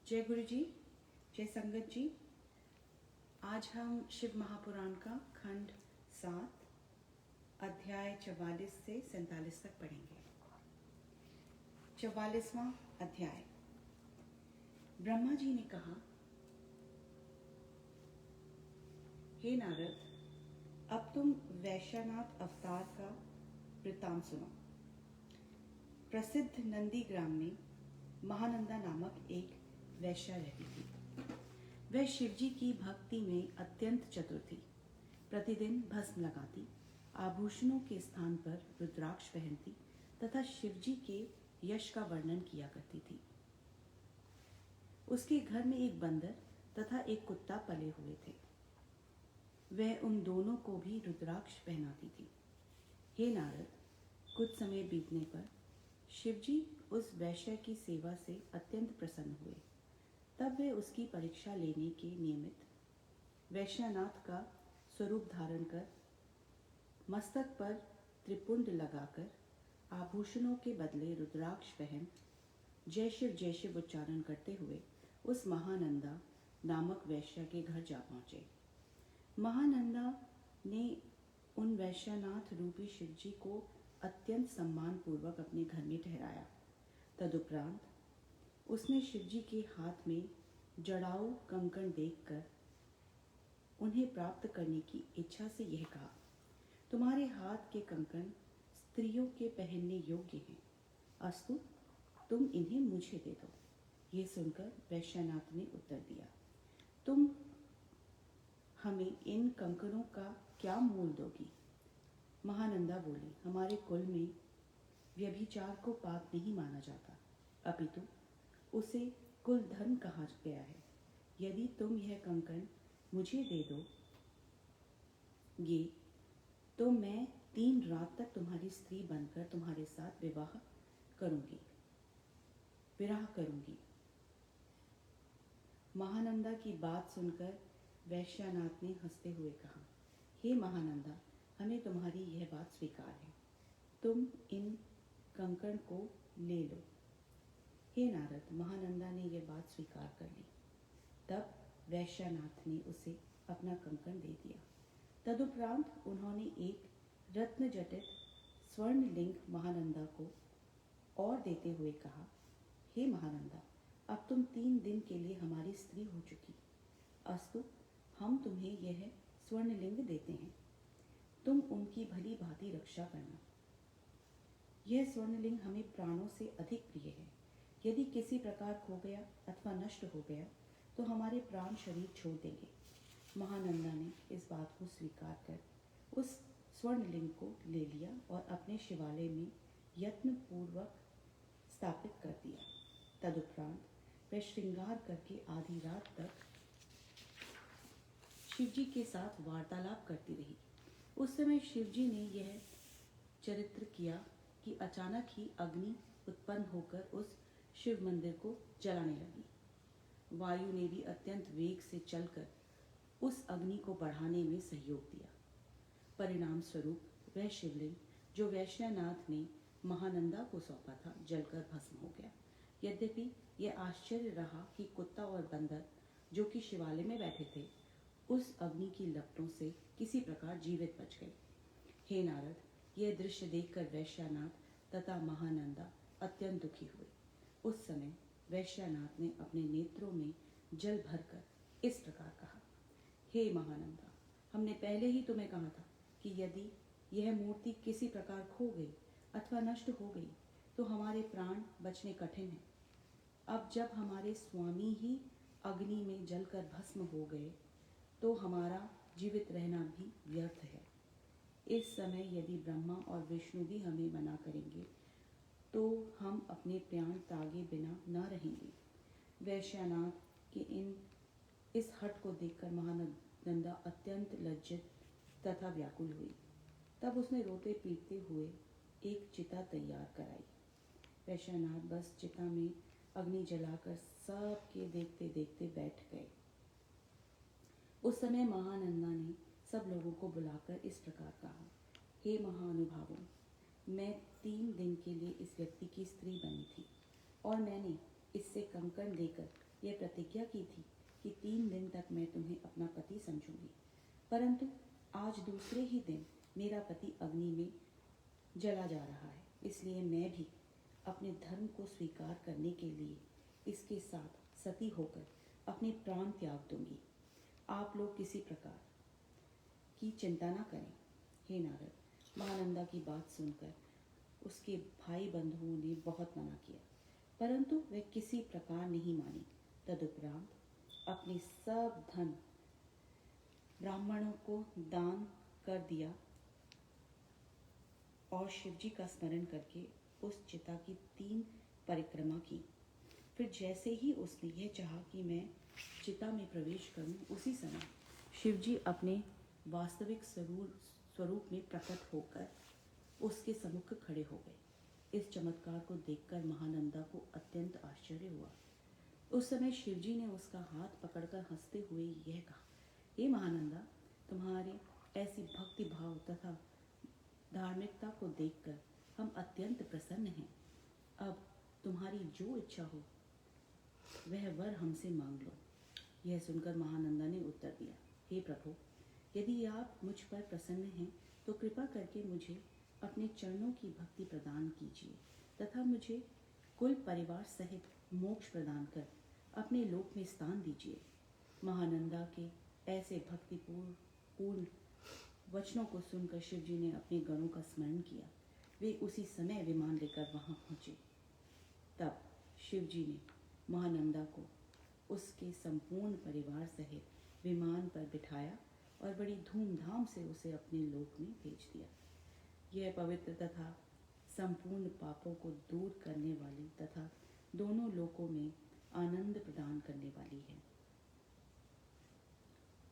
जय गुरु जी, जय संगत जी। आज हम शिव महापुराण का खंड 7 अध्याय 44 से 47 तक पढ़ेंगे। 44वां अध्याय। ब्रह्मा जी ने कहा, हे नारद, अब तुम वैश्यनाथ अवतार का वृत्तांत सुनो। प्रसिद्ध नंदी ग्राम में महानंदा नामक एक वैश्या रहती थी। वह शिवजी की भक्ति में अत्यंत चतुर थी। प्रतिदिन भस्म लगाती, आभूषणों के स्थान पर रुद्राक्ष पहनती तथा शिवजी के यश का वर्णन किया करती थी। उसके घर में एक बंदर तथा एक कुत्ता पले हुए थे। वह उन दोनों को भी रुद्राक्ष पहनाती थी। हे नारद, कुछ समय बीतने पर शिवजी उस वैश्य की सेवा से अत्यंत प्रसन्न हुए। तब वे उसकी परीक्षा लेने के निमित्त वैश्यनाथ का स्वरूप धारण कर, मस्तक पर त्रिपुंड लगाकर, आभूषणों के बदले रुद्राक्ष पहन, जय शिव उच्चारण करते हुए उस महानंदा नामक वैश्य के घर जा पहुँचे। महानंदा ने उन वैश्यनाथ रूपी शिवजी को अत्यंत सम्मान पूर्वक अपने घर में ठहराया। तदुपरांत उसने शिवजी के हाथ में जड़ाऊ कंकण देखकर उन्हें प्राप्त करने की इच्छा से यह कहा, तुम्हारे हाथ के कंकण स्त्रियों के पहनने योग्य हैं, अस्तु तुम इन्हें मुझे दे दो। ये सुनकर वैश्यनाथ ने उत्तर दिया, तुम हमें इन कंकणों का क्या मूल दोगी? महानंदा बोली, हमारे कुल में व्यभिचार को पाप नहीं माना जाता, अपितु उसे कुल धर्म कहा गया है। यदि तुम यह कंकण मुझे दे दो ये, तो मैं 3 रात तक तुम्हारी स्त्री बनकर तुम्हारे साथ विवाह करूंगी। महानंदा की बात सुनकर वैश्यनाथ ने हंसते हुए कहा, हे महानंदा, हमें तुम्हारी यह बात स्वीकार है, तुम इन कंकण को ले लो। हे नारद, महानंदा ने यह बात स्वीकार कर ली। तब वैश्यनाथ ने उसे अपना कंकण दे दिया। तदुपरांत उन्होंने एक रत्न जटित स्वर्णलिंग महानंदा को और देते हुए कहा, हे महानंदा, अब तुम 3 दिन के लिए हमारी स्त्री हो चुकी, अस्तु हम तुम्हें यह स्वर्णलिंग देते हैं, तुम उनकी भली भांति रक्षा करना। यह स्वर्णलिंग हमें प्राणों से अधिक प्रिय है। यदि किसी प्रकार खो गया अथवा नष्ट हो गया तो हमारे प्राण शरीर छोड़ देंगे। महानंदा ने इस बात को स्वीकार कर उस स्वर्णलिंग को ले लिया और अपने शिवालय में यत्न पूर्वक स्थापित कर दिया। तदुपरांत वह श्रृंगार करके आधी रात तक शिवजी के साथ वार्तालाप करती रही। उस समय शिवजी ने यह चरित्र किया कि अचानक ही अग्नि उत्पन्न होकर उस शिव मंदिर को जलाने लगी। वायु ने भी अत्यंत वेग से चलकर उस अग्नि को बढ़ाने में सहयोग दिया। परिणाम स्वरूप वह शिवलिंग जो वैश्यनाथ ने महानंदा को सौंपा था जलकर भस्म हो गया। यद्यपि यह आश्चर्य रहा कि कुत्ता और बंदर जो कि शिवालय में बैठे थे उस अग्नि की लपटों से किसी प्रकार जीवित बच गए। हे नारद, यह दृश्य देखकर वैश्यनाथ तथा महानंदा अत्यंत दुखी हुए। उस समय वैश्यनाथ ने अपने नेत्रों में जल भरकर इस प्रकार कहा, हे महानंदा, हमने पहले ही तुम्हें कहा था कि यदि यह मूर्ति किसी प्रकार खो गई अथवा नष्ट हो गई तो हमारे प्राण बचने कठिन हैं। अब जब हमारे स्वामी ही अग्नि में जलकर भस्म हो गए तो हमारा जीवित रहना भी व्यर्थ है। इस समय यदि ब्रह्मा और विष्णु भी हमें मना करेंगे तो हम अपने प्राण त्यागे बिना न रहेंगे। वैश्यनाथ के इस हठ को देखकर महानंदा अत्यंत लज्जित तथा व्याकुल हुई। तब उसने रोते पीटते हुए एक चिता तैयार कराई। वैश्यनाथ बस चिता में अग्नि जलाकर सबके देखते देखते बैठ गए। उस समय महानंदा ने सब लोगों को बुलाकर इस प्रकार कहा, हे महानुभावों, मैं 3 दिन के लिए इस व्यक्ति की स्त्री बनी थी और मैंने इससे कंकण लेकर यह प्रतिज्ञा की थी कि 3 दिन तक मैं तुम्हें अपना पति समझूंगी, परंतु आज दूसरे ही दिन मेरा पति अग्नि में जला जा रहा है, इसलिए मैं भी अपने धर्म को स्वीकार करने के लिए इसके साथ सती होकर अपने प्राण त्याग दूंगी। आप लोग किसी प्रकार की चिंता न करें। हे नारद, महानंदा की बात सुनकर उसके भाई बंधुओं ने बहुत मना किया, परंतु वह किसी प्रकार नहीं मानी। तदुपरांत अपने सब धन ब्राह्मणों को दान कर दिया और शिवजी का स्मरण करके उस चिता की 3 परिक्रमा की। फिर जैसे ही उसने यह चाहा कि मैं चिता में प्रवेश करूं, उसी समय शिवजी अपने वास्तविक स्वरूप में प्रकट होकर उसके सम्मुख खड़े हो गए। इस चमत्कार को देखकर महानंदा को अत्यंत आश्चर्य हुआ। उस समय शिवजी ने उसका हाथ पकड़कर हंसते हुए यह कहा, हे महानंदा, तुम्हारे ऐसी भक्ति भाव तथा धार्मिकता को देखकर हम अत्यंत प्रसन्न हैं। अब तुम्हारी जो इच्छा हो वह वर हमसे मांग लो। यह सुनकर महानंदा ने उत्तर दिया, हे प्रभु, यदि आप मुझ पर प्रसन्न हैं तो कृपा करके मुझे अपने चरणों की भक्ति प्रदान कीजिए तथा मुझे कुल परिवार सहित मोक्ष प्रदान कर अपने लोक में स्थान दीजिए। महानंदा के ऐसे भक्तिपूर्ण वचनों को सुनकर शिवजी ने अपने गणों का स्मरण किया। वे उसी समय विमान लेकर वहां पहुंचे। तब शिवजी ने महानंदा को उसके संपूर्ण परिवार सहित विमान पर बिठाया और बड़ी धूमधाम से उसे अपने लोक में भेज दिया। यह पवित्र तथा संपूर्ण पापों को दूर करने वाली तथा दोनों लोकों में आनंद प्रदान करने वाली है।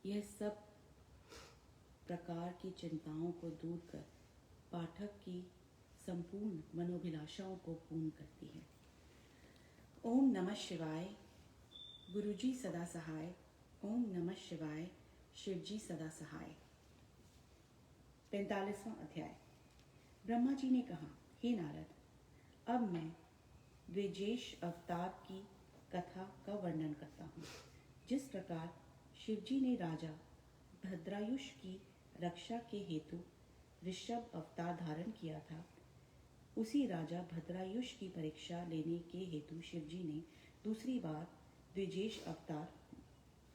यह सब प्रकार की चिंताओं को दूर कर पाठक की संपूर्ण मनोभिलाषाओं को पूर्ण करती है। ओम नमः शिवाय। गुरुजी सदा सहाय। ओम नमः शिवाय। शिवजी सदा सहाय। 45वां अध्याय। ब्रह्मा जी ने कहा, हे नारद, अब मैं द्विजेश अवतार की कथा का वर्णन करता हूँ। जिस प्रकार शिवजी ने राजा भद्रायुष की रक्षा के हेतु ऋषभ अवतार धारण किया था, उसी राजा भद्रायुष की परीक्षा लेने के हेतु शिवजी ने दूसरी बार द्विजेश अवतार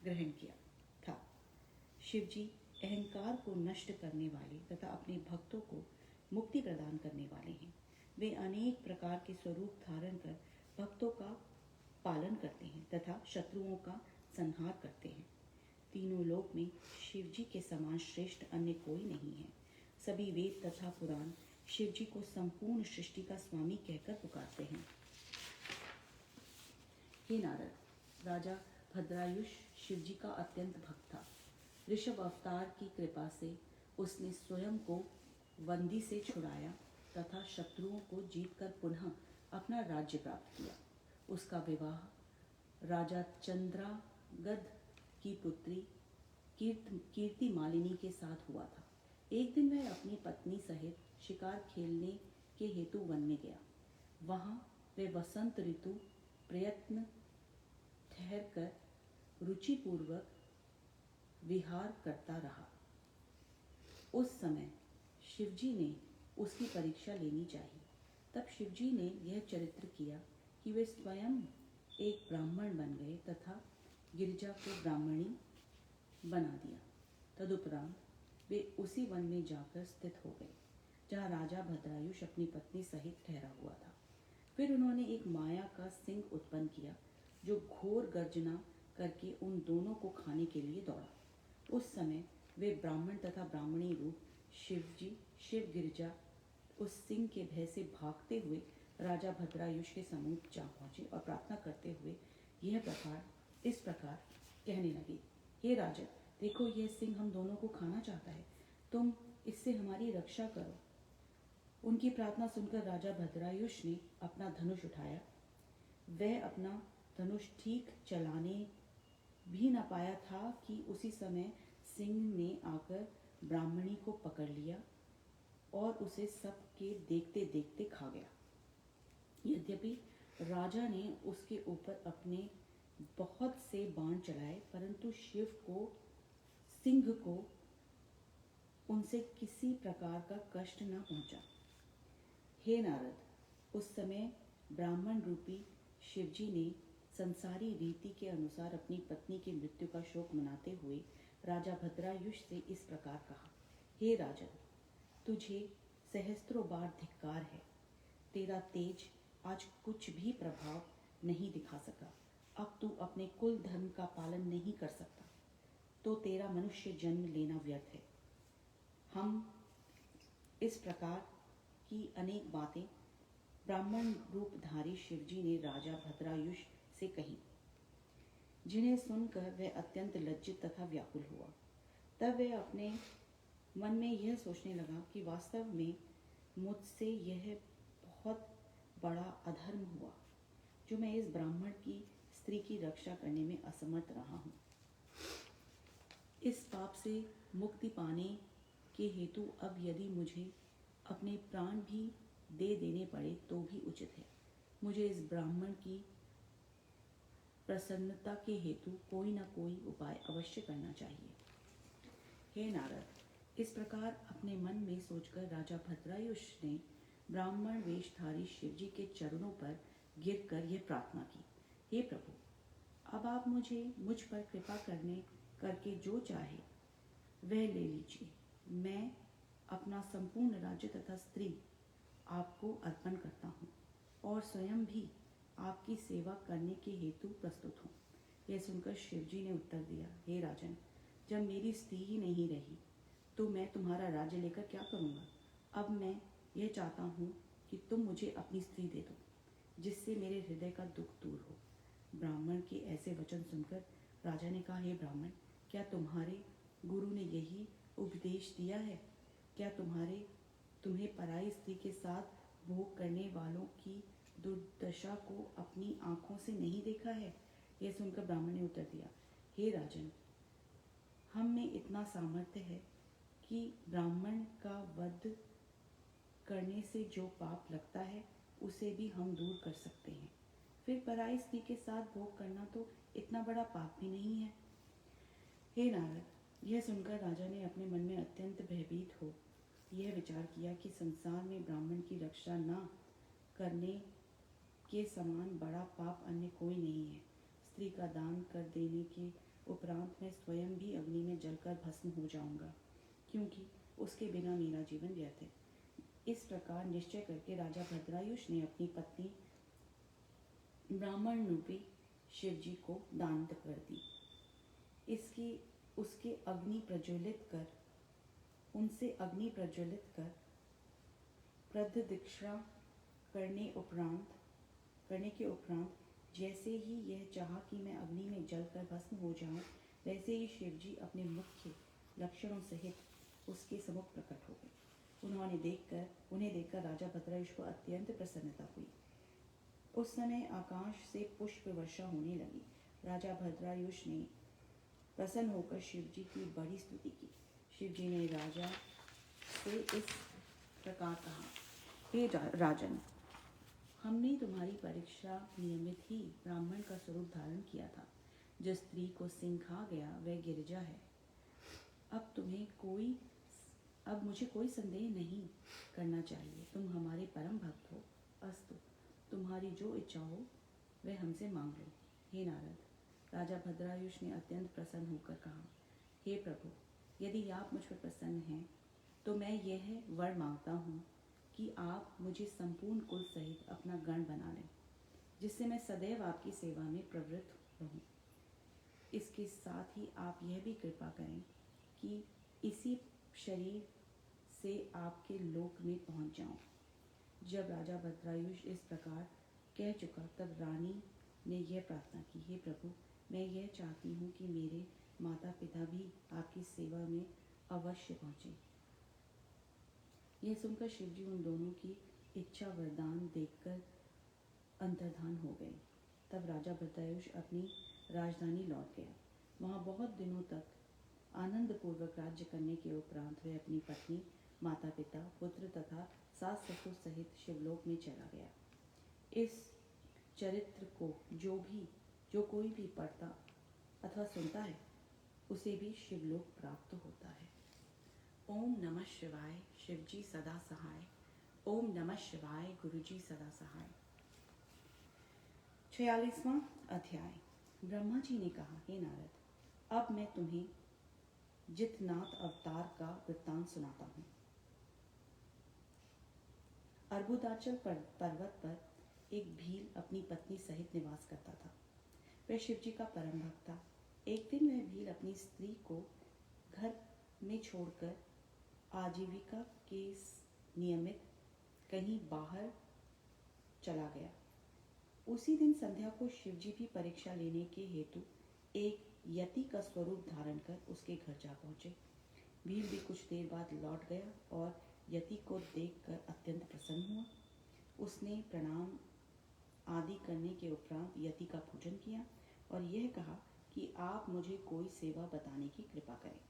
ग्रहण किया था। शिवजी अहंकार को नष्ट करने वाले तथा अपने भक्तों को मुक्ति प्रदान करने वाले हैं। वे अनेक प्रकार के स्वरूप धारण कर भक्तों का पालन करते हैं तथा शत्रुओं का संहार करते हैं। तीनों लोक में शिवजी के समान श्रेष्ठ अन्य कोई नहीं है। सभी वेद तथा पुराण शिवजी को संपूर्ण सृष्टि का स्वामी कहकर पुकारते हैं। हे नारद, राजा भद्रायुष शिवजी का अत्यंत भक्त था। ऋषभ अवतार की कृपा से उसने स्वयं को बंदी से छुड़ाया तथा शत्रुओं को जीतकर पुनः अपना राज्य प्राप्त किया। उसका विवाह राजा चंद्रागध की पुत्री कीर्ति मालिनी के साथ हुआ था। एक दिन वह अपनी पत्नी सहित शिकार खेलने के हेतु वन में गया। वहां वह वसंत ऋतु प्रयत्न ठहरकर रुचिपूर्वक विहार करता रहा। उस समय शिवजी ने उसकी परीक्षा लेनी चाहिए। तब शिवजी ने यह चरित्र किया कि वे स्वयं एक ब्राह्मण बन गए तथा गिरिजा को ब्राह्मणी बना दिया। तदुपरांत वे उसी वन में जाकर स्थित हो गए जहाँ राजा भद्रायुष अपनी पत्नी सहित ठहरा हुआ था। फिर उन्होंने एक माया का सिंह उत्पन्न किया जो घोर गर्जना करके उन दोनों को खाने के लिए दौड़ा। उस समय वे ब्राह्मण तथा ब्राह्मणी रूप शिव गिरिजा उस सिंह के भय से भागते हुए राजा भद्रायुष के सम्मुख जा पहुंचे और प्रार्थना करते हुए इस प्रकार कहने लगे, हे राजा, देखो यह सिंह हम दोनों को खाना चाहता है, तुम इससे हमारी रक्षा करो। उनकी प्रार्थना सुनकर राजा भद्रायुष ने अपना धनुष उठाया। वह अपना धनुष ठीक चलाने भी न पाया था कि उसी समय सिंह ने आकर ब्राह्मणी को पकड़ लिया और उसे सबके देखते देखते खा गया। यद्यपि राजा ने उसके ऊपर अपने बहुत से बाण चलाए, परंतु सिंह को उनसे किसी प्रकार का कष्ट न पहुंचा। हे नारद, उस समय ब्राह्मण रूपी शिवजी ने संसारी रीति के अनुसार अपनी पत्नी की मृत्यु का शोक मनाते हुए राजा भद्रायुष से इस प्रकार कहा। हे राजन, तुझे सहस्त्रों बार धिक्कार है। तेरा तेज आज कुछ भी प्रभाव नहीं दिखा सका। अब तू अपने कुल धर्म का पालन नहीं कर सकता, तो तेरा मनुष्य जन्म लेना व्यर्थ है। हम इस प्रकार की अनेक बातें ब्राह्मण रूपधारी शिवजी ने राजा भद्रायुष से कही, जिन्हें सुनकर वह अत्यंत लज्जित तथा व्याकुल हुआ। तब वह अपने मन में यह सोचने लगा कि वास्तव में मुझसे यह बहुत बड़ा अधर्म हुआ, जो मैं इस ब्राह्मण की स्त्री की रक्षा करने में असमर्थ रहा हूँ। इस पाप से मुक्ति पाने के हेतु अब यदि मुझे अपने प्राण भी दे देने पड़े तो भी उचित है। मुझे इस ब्राह्मण की प्रसन्नता के हेतु कोई न कोई उपाय अवश्य करना चाहिए। हे नारद, इस प्रकार अपने मन में सोचकर राजा भद्रायुष ने ब्राह्मण वेशधारी शिवजी के चरणों पर गिरकर यह प्रार्थना की। हे प्रभु, अब आप मुझ पर कृपा करके जो चाहे वह ले लीजिए। मैं अपना संपूर्ण राज्य तथा स्त्री आपको अर्पण करता हूँ और स्वयं भी आपकी सेवा करने के हेतु प्रस्तुत हूँ। यह सुनकर शिवजी ने उत्तर दिया, हे राजन, जब मेरी स्त्री ही नहीं रही तो मैं तुम्हारा राज्य लेकर क्या करूँगा। अब मैं यह चाहता हूँ कि तुम मुझे अपनी स्त्री दे दो, जिससे मेरे हृदय का दुख दूर हो। ब्राह्मण के ऐसे वचन सुनकर राजा ने कहा, हे ब्राह्मण, क्या तुम्हारे गुरु ने यही उपदेश दिया है? क्या तुम्हें पराई स्त्री के साथ भोग करने वालों की दुर्दशा को अपनी आंखों से नहीं देखा है? यह सुनकर ब्राह्मण ने उत्तर दिया, हे राजन, हम में इतना सामर्थ्य है कि ब्राह्मण का वध करने से जो पाप लगता है उसे भी हम दूर कर सकते हैं। फिर पराई स्त्री के साथ भोग करना तो इतना बड़ा पाप भी नहीं है। हे नारद, यह सुनकर राजा ने अपने मन में अत्यंत भयभीत हो यह विचार किया कि संसार में ब्राह्मण की रक्षा न करने के समान बड़ा पाप अन्य कोई नहीं है। स्त्री का दान कर देने के उपरांत मैं स्वयं भी अग्नि में जलकर भस्म हो जाऊंगा, क्योंकि उसके बिना मेरा जीवन व्यर्थ है। इस प्रकार निश्चय करके राजा भद्रायुष ने अपनी पत्नी ब्राह्मण रूपी शिवजी को दान कर दी। उनसे अग्नि प्रज्वलित कर प्रददीक्षा करने के उपरांत जैसे ही यह चाहा कि मैं अग्नि में जलकर भस्म हो जाऊं, वैसे ही शिवजी अपने मुख्य लक्षणों सहित उसके सम्मुख प्रकट हो गए। उन्हें देखकर राजा भद्रायुष को अत्यंत प्रसन्नता हुई। उस समय आकाश से पुष्प वर्षा होने लगी। राजा भद्रायुष ने प्रसन्न होकर शिवजी की बड़ी स्तुति की। शिवजी ने राजा से इस प्रकार कहा, हे राजन, हमने तुम्हारी परीक्षा नियमित ही ब्राह्मण का स्वरूप धारण किया था। जिस स्त्री को सिंह खा गया वह गिरिजा है। अब मुझे कोई संदेह नहीं करना चाहिए। तुम हमारे परम भक्त हो। अस्तु, तुम्हारी जो इच्छा हो वह हमसे मांग लो। हे नारद, राजा भद्रायुष ने अत्यंत प्रसन्न होकर कहा, हे प्रभु, यदि आप मुझ पर प्रसन्न हैं तो मैं यह वर मांगता हूँ कि आप मुझे संपूर्ण कुल सहित अपना गण बना लें, जिससे मैं सदैव आपकी सेवा में प्रवृत्त रहूं। इसके साथ ही आप यह भी कृपा करें कि इसी शरीर से आपके लोक में पहुंच जाऊं। जब राजा भद्रायुष इस प्रकार कह चुका, तब रानी ने यह प्रार्थना की, हे प्रभु, मैं यह चाहती हूँ कि मेरे माता पिता भी आपकी सेवा में अवश्य पहुँचे। यह सुनकर शिवजी उन दोनों की इच्छा वरदान देखकर अंतर्धान हो गए। तब राजा भद्रायुष अपनी राजधानी लौट गया। वहाँ बहुत दिनों तक आनंद पूर्वक राज्य करने के उपरांत वह अपनी पत्नी, माता पिता, पुत्र तथा सास ससुर सहित शिवलोक में चला गया। इस चरित्र को जो भी जो कोई भी पढ़ता अथवा सुनता है उसे भी शिवलोक प्राप्त होता है। ओम नमः शिवाय, शिवजी सदा सहाय। ओम नमः शिवाय, गुरुजी सदा सहाय। 46वां अध्याय। ब्रह्मा जी ने कहा, हे नारद, अब मैं तुम्हें जितनाथ अवतार का वृत्तांत सुनाता हूँ। अर्बुदाचल पर्वत पर एक भील अपनी पत्नी सहित निवास करता था। वह शिवजी का परम भक्त था। एक दिन वह भील अपनी स्त्री को घर में छोड़कर आजीविका के नियमित कहीं बाहर चला गया। उसी दिन संध्या को शिवजी भी परीक्षा लेने के हेतु एक यति का स्वरूप धारण कर उसके घर जा पहुंचे। भील भी कुछ देर बाद लौट गया और यति को देखकर अत्यंत प्रसन्न हुआ। उसने प्रणाम आदि करने के उपरांत यति का पूजन किया और यह कहा कि आप मुझे कोई सेवा बताने की कृपा करें।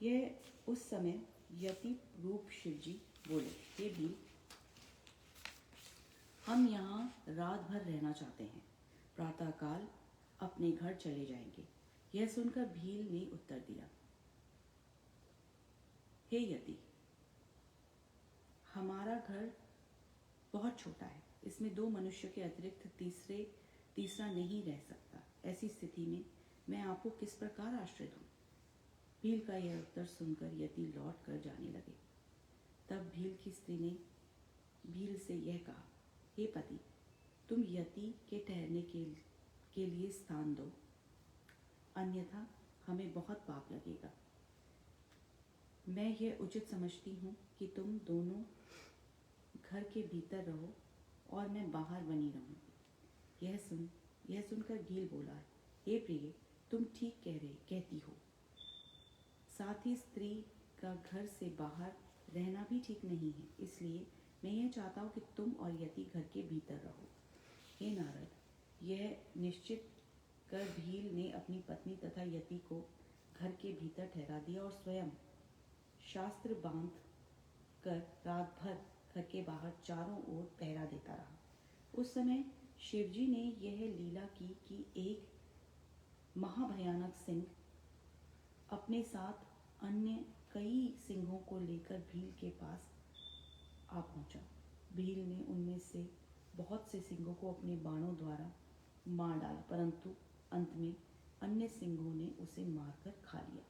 यह उस समय यति रूप शिवजी बोले, हे भील, हम यहाँ रात भर रहना चाहते हैं, प्रातःकाल अपने घर चले जाएंगे। यह सुनकर भील ने उत्तर दिया, हे यति, हमारा घर बहुत छोटा है, इसमें 2 मनुष्य के अतिरिक्त तीसरा नहीं रह सकता। ऐसी स्थिति में मैं आपको किस प्रकार आश्रय दूं? भील का यह उत्तर सुनकर यति लौट कर जाने लगे। तब भील की स्त्री ने भील से यह कहा, हे पति, तुम यति के ठहरने के लिए स्थान दो, अन्यथा हमें बहुत पाप लगेगा। मैं यह उचित समझती हूँ कि तुम दोनों घर के भीतर रहो और मैं बाहर बनी रहूँ। यह सुनकर भील बोला, हे प्रिय, तुम ठीक कहती हो। साथ ही स्त्री का घर से बाहर रहना भी ठीक नहीं है, इसलिए मैं यह चाहता हूँ कि तुम और यति घर के भीतर रहो। हे नारद, यह निश्चित कर भील ने अपनी पत्नी तथा यति को घर के भीतर ठहरा दिया और स्वयं शास्त्र बांध कर रात भर घर के बाहर चारों ओर पहरा देता रहा। उस समय शिवजी ने यह लीला की कि एक महाभयानक सिंह अपने साथ अन्य कई सिंहों को लेकर भील के पास आ पहुंचा। भील ने उनमें से बहुत से सिंहों को अपने बाणों द्वारा मार डाला, परंतु अंत में अन्य सिंहों ने उसे मारकर खा लिया।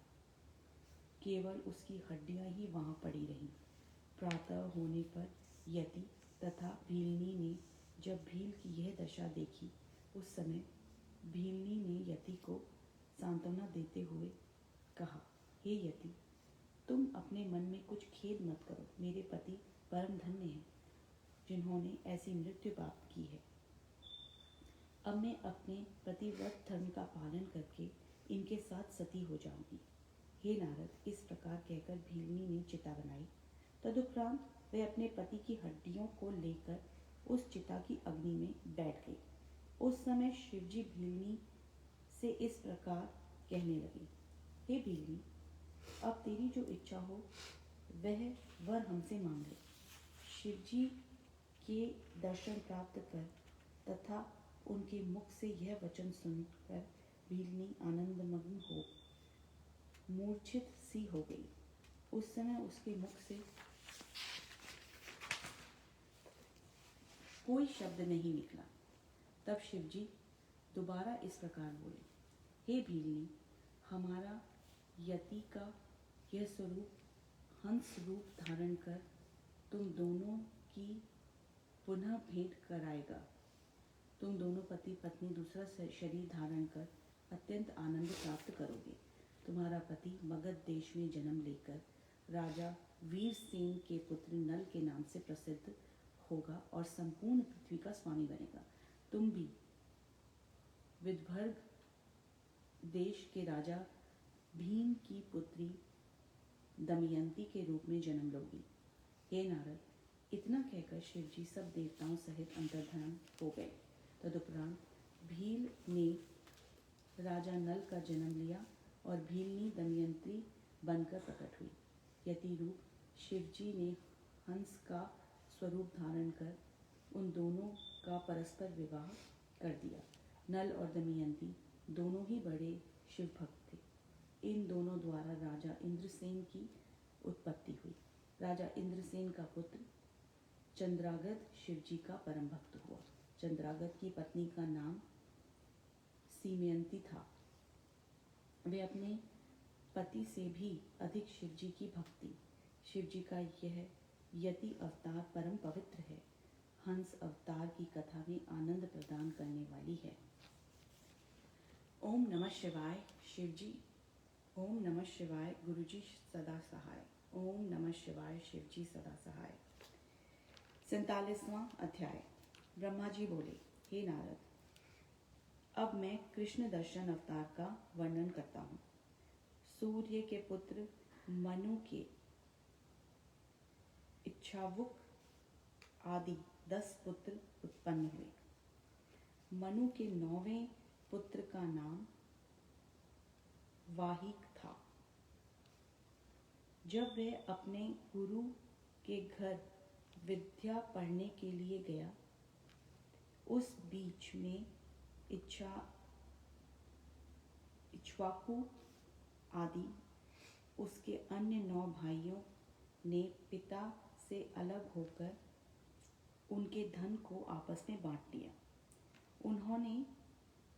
केवल उसकी हड्डियां ही वहां पड़ी रहीं। प्रातः होने पर यति तथा भीलनी ने जब भील की यह दशा देखी, उस समय भीलनी ने यति को सांत्वना देते हुए कहा, हे यति, तुम अपने मन में कुछ खेद मत करो। मेरे पति परम धन्य हैं, जिन्होंने ऐसी मृत्यु प्राप्त की है। अब मैं अपने प्रतिव्रत धर्म का पालन करके इनके साथ सती हो जाऊंगी। हे नारद, इस प्रकार कहकर भीलनी ने चिता बनाई। तदुपरांत वह अपने पति की हड्डियों को लेकर उस चिता की अग्नि में बैठ गई। उस समय शिवजी भीलनी से इस प्रकार कहने लगे, हे भीलनी, अब तेरी जो इच्छा हो वह वर हमसे मांग ले। शिवजी के दर्शन प्राप्त कर तथा उनके मुख से यह वचन सुनकर भीलनी आनंदमग्न हो मूर्छित सी हो गई। उस समय उसके मुख से कोई शब्द नहीं निकला। तब शिवजी दोबारा इस प्रकार बोले, हे भीलनी, हमारा यति का यह स्वरूप हंस रूप धारण कर तुम दोनों की पुनः भेंट कराएगा। तुम दोनों पति पत्नी दूसरा शरीर धारण कर अत्यंत आनंद प्राप्त करोगे। तुम्हारा पति मगध देश में जन्म लेकर राजा वीरसेन के पुत्र नल के नाम से प्रसिद्ध होगा और संपूर्ण पृथ्वी का स्वामी बनेगा। तुम भी विदर्भ देश के राजा भीम की पुत्री दमयंती के रूप में जन्म लोगी। हे नारद, इतना कहकर शिवजी सब देवताओं सहित अंतर्धान हो गए। तदुपरांत भील ने राजा नल का जन्म लिया और भीलनी दमयंती बनकर प्रकट हुई। यति रूप शिवजी ने हंस का स्वरूप धारण कर उन दोनों का परस्पर विवाह कर दिया। नल और दमयंती दोनों ही बड़े शिव भक्त थे। इन दोनों द्वारा राजा इंद्रसेन की उत्पत्ति हुई। राजा इंद्रसेन का पुत्र चंद्रागत शिवजी का परम भक्त हुआ। चंद्रागत की पत्नी का नाम सीमयंती था। वे अपने पति से भी अधिक शिवजी की भक्ति। शिवजी का यह यति अवतार परम पवित्र है। हंस अवतार की कथा में आनंद प्रदान करने वाली है। ओम नमः शिवाय शिवजी। ओम नमः शिवाय गुरुजी सदा सहाय। ओम नमः शिवाय शिवजी सदा सहाय। 47वां अध्याय। ब्रह्मा जी बोले, हे नारद, अब मैं कृष्ण दर्शन अवतार का वर्णन करता हूँ। सूर्य के पुत्र मनु के इच्छावुक आदि 10 पुत्र उत्पन्न हुए। मनु के 9वें पुत्र का नाम वाहिक था। जब वह अपने गुरु के घर विद्या पढ़ने के लिए गया, उस बीच में इक्ष्वाकु आदि उसके अन्य 9 भाइयों ने पिता से अलग होकर उनके धन को आपस में बांट लिया। उन्होंने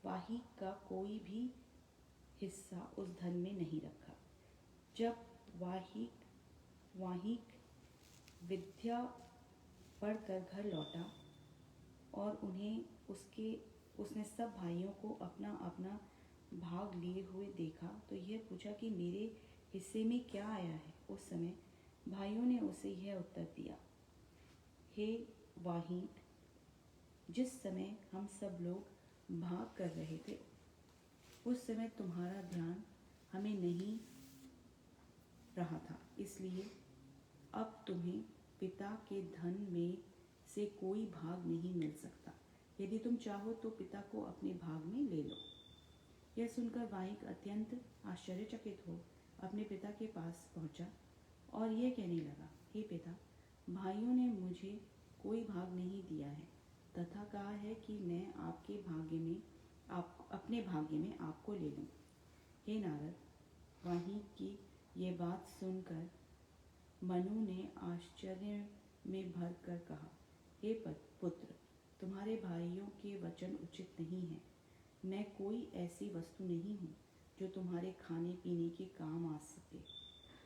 वाहिक का कोई भी हिस्सा उस धन में नहीं रखा। जब वाहिक विद्या पढ़कर घर लौटा और उसने सब भाइयों को अपना अपना भाग लिए हुए देखा तो यह पूछा कि मेरे हिस्से में क्या आया है। उस समय भाइयों ने उसे यह उत्तर दिया, हे वाहिक, जिस समय हम सब लोग भाग कर रहे थे उस समय तुम्हारा ध्यान हमें नहीं रहा था, इसलिए अब तुम्हें पिता के धन में से कोई भाग नहीं मिल सकता। यदि तुम चाहो तो पिता को अपने भाग में ले लो। यह सुनकर वाहिक अत्यंत आश्चर्यचकित हो अपने पिता के पास पहुंचा और यह कहने लगा, हे पिता, भाइयों ने मुझे कोई भाग नहीं दिया है तथा कहा है कि मैं अपने भाग्य में आपको ले लूं। हे नारद, वाहिक की यह बात सुनकर मनु ने आश्चर्य में भर कर कहा, हे पुत्र, तुम्हारे भाइयों के वचन उचित नहीं है। मैं कोई ऐसी वस्तु नहीं हूँ जो तुम्हारे खाने पीने के काम आ सके।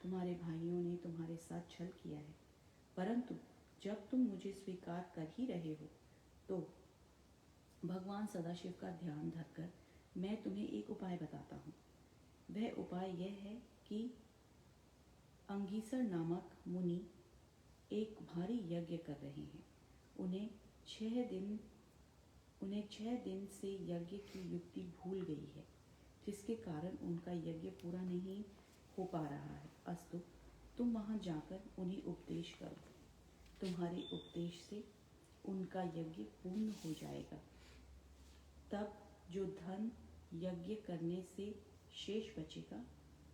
तुम्हारे भाइयों ने तुम्हारे साथ छल किया है, परंतु जब तुम मुझे स्वीकार कर ही रहे हो तो भगवान सदाशिव का ध्यान धरकर मैं तुम्हें एक उपाय बताता हूँ। वह उपाय यह है कि अंगीसर नामक मुनि एक भारी यज्ञ कर रहे हैं। उन्हें 6 दिन से यज्ञ की युक्ति भूल गई है, जिसके कारण उनका यज्ञ पूरा नहीं हो पा रहा है। अस्तु, तुम वहां जाकर उन्हें उपदेश करो। तुम्हारे उपदेश से उनका यज्ञ पूर्ण हो जाएगा। तब जो धन यज्ञ करने से शेष बचेगा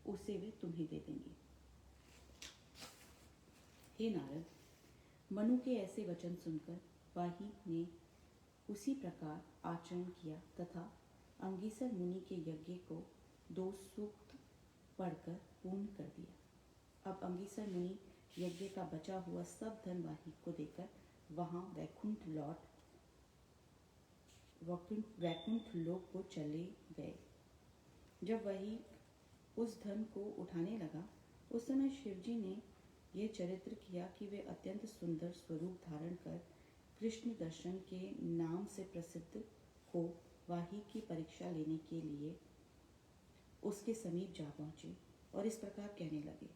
उसे वे तुम्हें दे देंगे। हे नारद, मनु के ऐसे वचन सुनकर वाहिक ने उसी प्रकार आचरण किया तथा अंगीसर मुनि के यज्ञ को 2 सूक्त पढ़कर पूर्ण कर दिया। अब अंगीसर मुनि यज्ञ का बचा हुआ सब धन वाहिक को देकर वहां वैकुंठ लोक को चले गए। जब वही उस धन को उठाने लगा उस समय शिवजी ने यह चरित्र किया कि वे अत्यंत सुंदर स्वरूप धारण कर कृष्ण दर्शन के नाम से प्रसिद्ध हो वाहिक की परीक्षा लेने के लिए उसके समीप जा पहुंचे और इस प्रकार कहने लगे,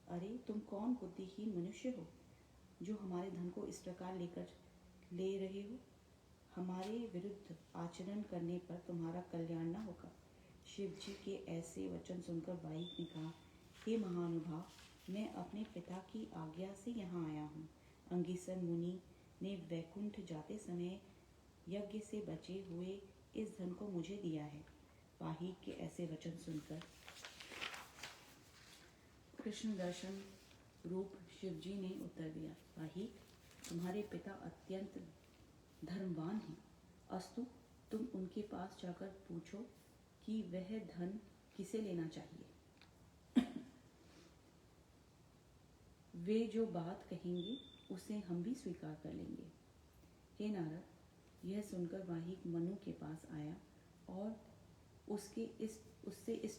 अरे तुम कौन बुद्धिहीन मनुष्य हो जो हमारे धन को इस प्रकार ले रहे हो। हमारे विरुद्ध आचरण करने पर तुम्हारा कल्याण न होगा। शिव जी के ऐसे वचन सुनकर वाहिक ने कहा, हे महानुभाव, मैं अपने पिता की आज्ञा से यहाँ आया हूँ। अंगीसर मुनि ने वैकुंठ जाते समय यज्ञ से बचे हुए इस धन को मुझे दिया है। वाहिक के ऐसे वचन सुनकर कृष्ण दर्शन रूप शिवजी ने उत्तर दिया, वाहिक, तुम्हारे पिता अत्यंत धर्मवान हैं। अस्तु, तुम उनके पास जाकर पूछो कि वह धन किसे लेना चाहिए। वे जो बात कहेंगे उसे हम भी स्वीकार कर लेंगे। हे नारद, यह सुनकर वाहिक मनु के पास आया और उनसे इस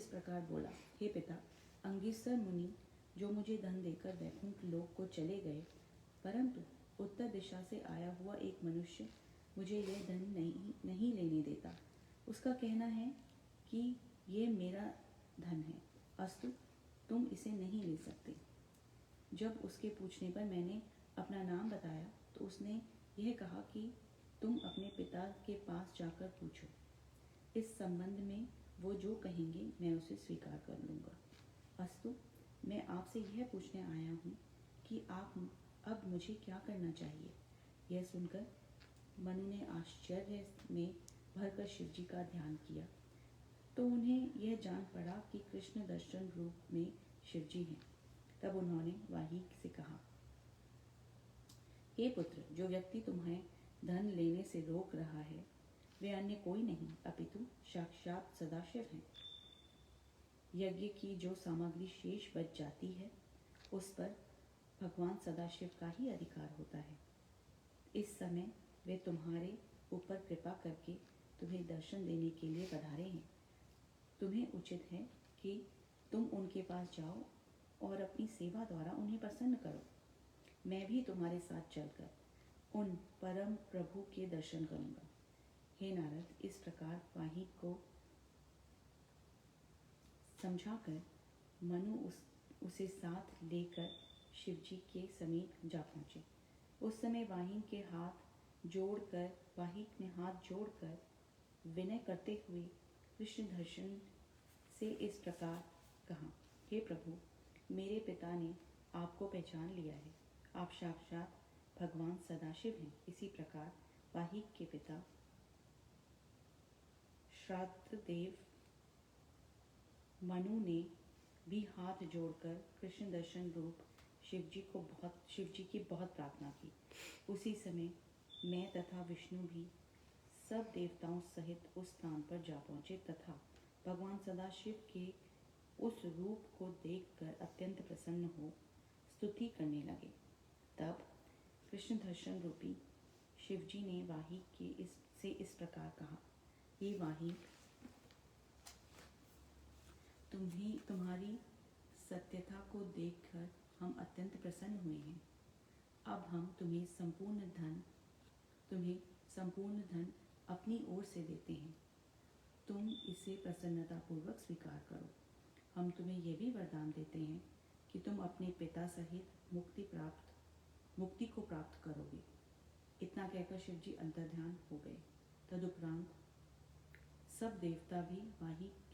प्रकार बोला, हे पिता, अंगिरसर मुनि जो मुझे धन देकर वैकुंठ लोक को चले गए, परंतु उत्तर दिशा से आया हुआ एक मनुष्य मुझे यह धन नहीं लेने देता। उसका कहना है कि यह मेरा धन है, अस्तु तुम इसे नहीं ले सकते। जब उसके पूछने पर मैंने अपना नाम बताया तो उसने यह कहा कि तुम अपने पिता के पास जाकर पूछो। इस संबंध में वो जो कहेंगे मैं उसे स्वीकार कर लूँगा। अस्तु, मैं आपसे यह पूछने आया हूँ कि आप अब मुझे क्या करना चाहिए। यह सुनकर मनु ने आश्चर्य में भरकर शिव जी का ध्यान किया तो उन्हें यह जान पड़ा कि कृष्ण दर्शन रूप में शिव जी हैं। तब उन्होंने वाहिक से कहा, हे पुत्र, जो व्यक्ति तुम्हें धन लेने से रोक रहा है वे अन्य कोई नहीं अपितु साक्षात सदाशिव हैं। यज्ञ की जो सामग्री शेष बच जाती है उस पर भगवान सदाशिव का ही अधिकार होता है। इस समय वे तुम्हारे ऊपर कृपा करके तुम्हें दर्शन देने के लिए पधारे हैं। तुम्हें उचित है कि तुम उनके पास जाओ और अपनी सेवा द्वारा उन्हें प्रसन्न करो। मैं भी तुम्हारे साथ चलकर उन परम प्रभु के दर्शन करूंगा। हे नारद, इस प्रकार वाहिक को समझाकर मनु उसे साथ लेकर शिव जी के समीप जा पहुँचे। उस समय वाहिक ने हाथ जोड़कर विनय करते हुए कृष्ण दर्शन से इस प्रकार कहा, हे प्रभु, मेरे पिता ने आपको पहचान लिया है। आप साक्षात भगवान सदाशिव हैं। इसी प्रकार वाहिक के पिता श्राद्धदेव मनु ने भी हाथ जोड़कर कृष्ण दर्शन रूप शिव जी की बहुत प्रार्थना की। उसी समय मैं तथा विष्णु भी सब देवताओं सहित उस स्थान पर जा पहुँचे तथा भगवान सदाशिव के उस रूप को देखकर अत्यंत प्रसन्न हो स्तुति करने लगे। तब कृष्ण दर्शन रूपी शिव जी ने वाहिक से इस प्रकार कहा, हे वाहिक, तुम्हारी सत्यता को देखकर हम अत्यंत प्रसन्न हुए हैं। अब हम तुम्हें संपूर्ण धन अपनी ओर से देते हैं। तुम इसे प्रसन्नतापूर्वक स्वीकार करो। हम तुम्हें यह भी वरदान देते हैं कि तुम अपने पिता सहित मुक्ति को प्राप्त करोगे। इतना कहकर शिव जी अंतर्ध्यान हो गए। तदुपरांत सब देवता भी वाहिक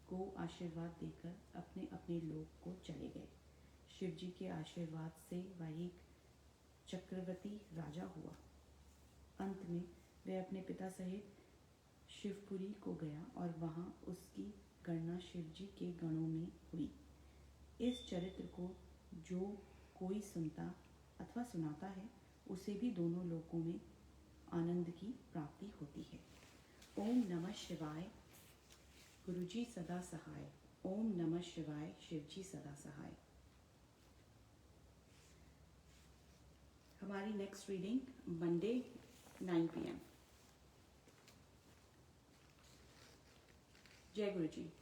को आशीर्वाद देकर अपने अपने लोक को चले गए। शिव जी के आशीर्वाद से वाहिक चक्रवर्ती राजा हुआ। अंत में वह अपने पिता सहित शिवपुरी को गया और वहाँ उसकी गणना शिव जी के गणों में हुई। इस चरित्र को जो कोई सुनता अथवा सुनाता है उसे भी दोनों लोकों में आनंद की प्राप्ति होती है। ओम नमः शिवाय। गुरुजी सदा सहाय। ओम नमः शिवाय। शिवजी सदा सहाय। हमारी नेक्स्ट रीडिंग मंडे 9 PM। जय गुरुजी।